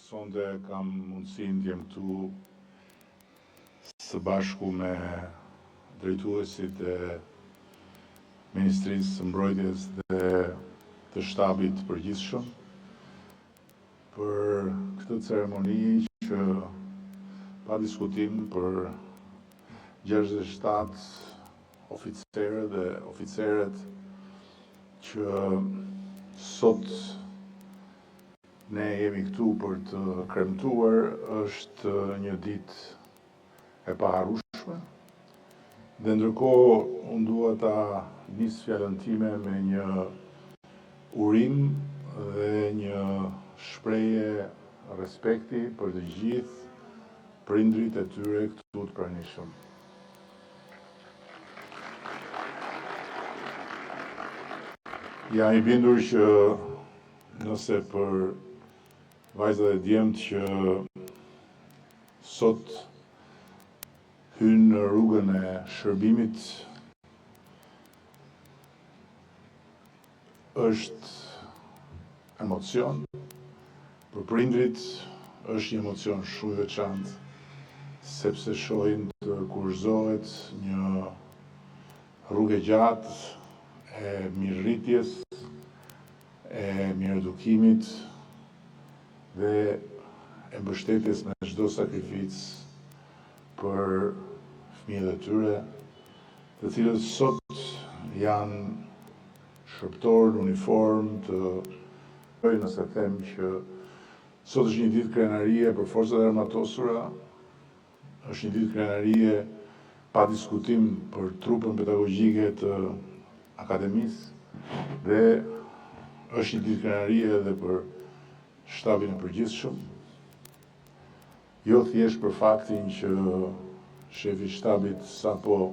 sonde kam mundësinë të jem këtu së bashku me drejtuesit e Ministrisë së Mbrojtjes dhe të shtabit përgjithshëm për këtë ceremoni që pa diskutim për 67 oficerë dhe oficeret që sot ne jemi këtu për të kremtuar. Është një ditë e paharrueshme dhe ndërkohë unë dua ta nis fjalën time me një urim dhe një shprehje respekti për të gjithë prindrit e tyre këtu të pranishëm. Jam i bindur që nëse për vajzat e djemtë që sot hynë në rrugën e shërbimit është emocion, për prindrit është një emocion shumë i veçantë, sepse shohin të kurrëzohet një rrugë gjatë e mirëritjes, e mirëedukimit dhe e mbështetjes me çdo sakrificë për fëmijët e tyre, të cilët sot janë shërptorë në uniformë të nëse them që sot është një ditë krenarie për forcat e armatosura, është një ditë krenarie pa diskutim për trupën pedagogjike të akademisë dhe është një ditë krenarie edhe për shtabin e përgjithshëm. Jo thjesht për faktin që shefi shtabit sapo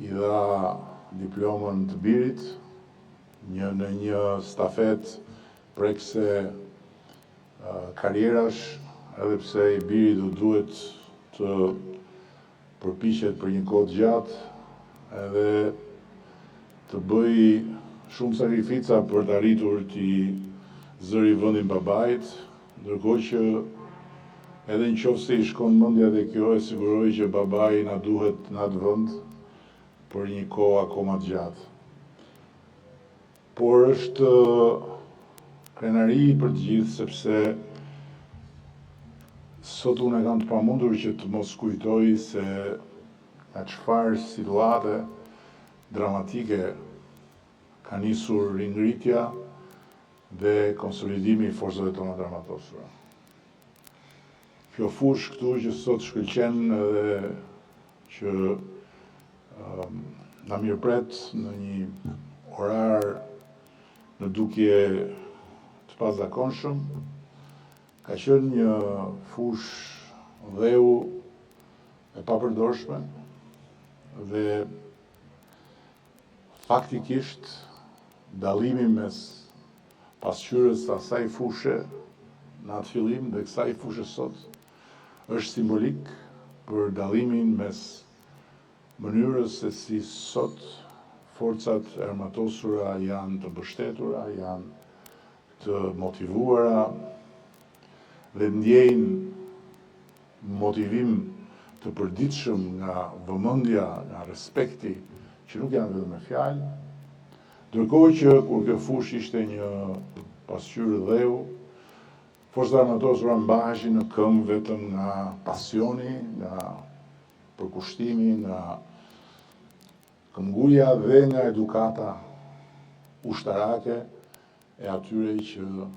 i dha diplomën të birit në një stafet prekse karrierash, edhe pse i biri do duhet të përpiqet për një kohë gjatë edhe të bëj shumë sakrifica për të arritur t'i zëri vendin babait, ndërkohë që edhe nëse i shkon mendja dhe kjo e siguroj që babai na duhet në atë vend për një kohë akoma të gjatë. Por është krenari për të gjithë sepse sot unë kam të pamundur që të mos kujtoj se nga çfarë situate dramatike ka nisur ringritja dhe konsolidimi i forcave tona të armatosura. Kjo fushë këtu që sot shkëlqen edhe që na mirëpret në një orar në dukje të pazakonshëm, ka qenë një fushë dheu e papërdorshme dhe faktikisht dallimi mes pasqyrës së asaj fushë në atë fillim dhe kësaj fushë sot është simbolik për dallimin mes mënyrës se si sot forcat e armatosura janë të mbështetura, janë të motivuara dhe ndjejnë motivim të përditshëm nga vëmendja, nga respekti, që nuk janë vetëm me fjalë, ndërkohë që kur kjo fushë ishte një pasqyrë dheu, forcat armatosura mbaheshin në këmbë vetëm nga pasioni, nga përkushtimi, nga këmbgulja dhe nga edukata ushtarake e atyre që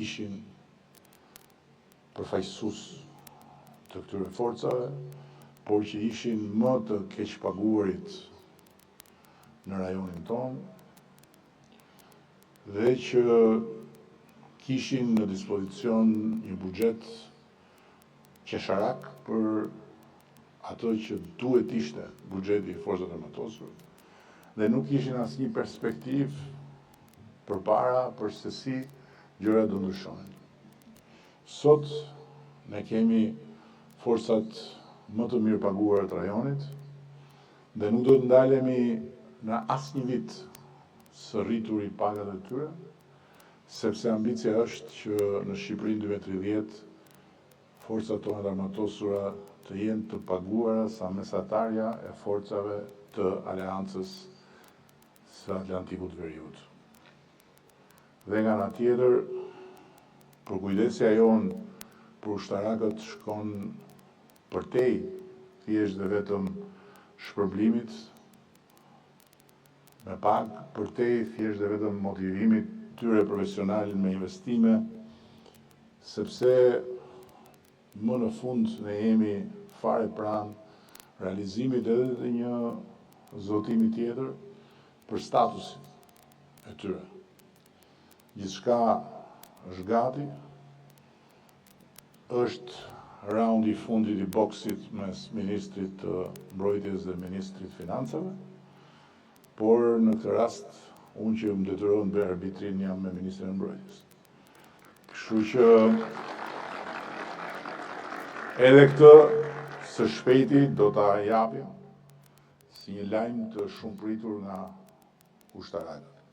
ishin përfaqësues të këtyre forcave, por që ishin më të keqpaguarit në rajonin tonë dhe që kishin në dispozicion një buxhet qesharak për ato që duhet ishte buxheti i forcave armatosur dhe nuk kishin asnjë perspektivë përpara për se si gjërat do ndryshohen. Sot ne kemi forcat më të mirë paguara të rajonit dhe nuk do të ndalemi në asnjë vit së rrituri pagat e tyre, sepse ambicia është që në Shqipërinë 2030 forcat tona armatosura të jenë të paguara sa mesatarja e forcave të Aleancës së Atlantikut Veriut. Dhe nga ana tjetër, përkujdesja jonë për ushtarakët shkon përtej thjesht dhe vetëm shpërblimit me pak, përtej thjesht dhe vetëm motivimit tyre profesional me investime, sepse më në fund ne jemi fare pranë realizimit edhe të një zotimi tjetër për statusin e tyre. Gjithçka është gati, është raundi i fundit i boksit mes Ministrit të Mbrojtjes dhe Ministrit Financave, por në këtë rast, unë që më detyrohem të bëj arbitrin jam me Ministrin e Mbrojtjes. Kështu që edhe këtë së shpejti do ta japim si një lajm të shumë pritur nga ushtarakët.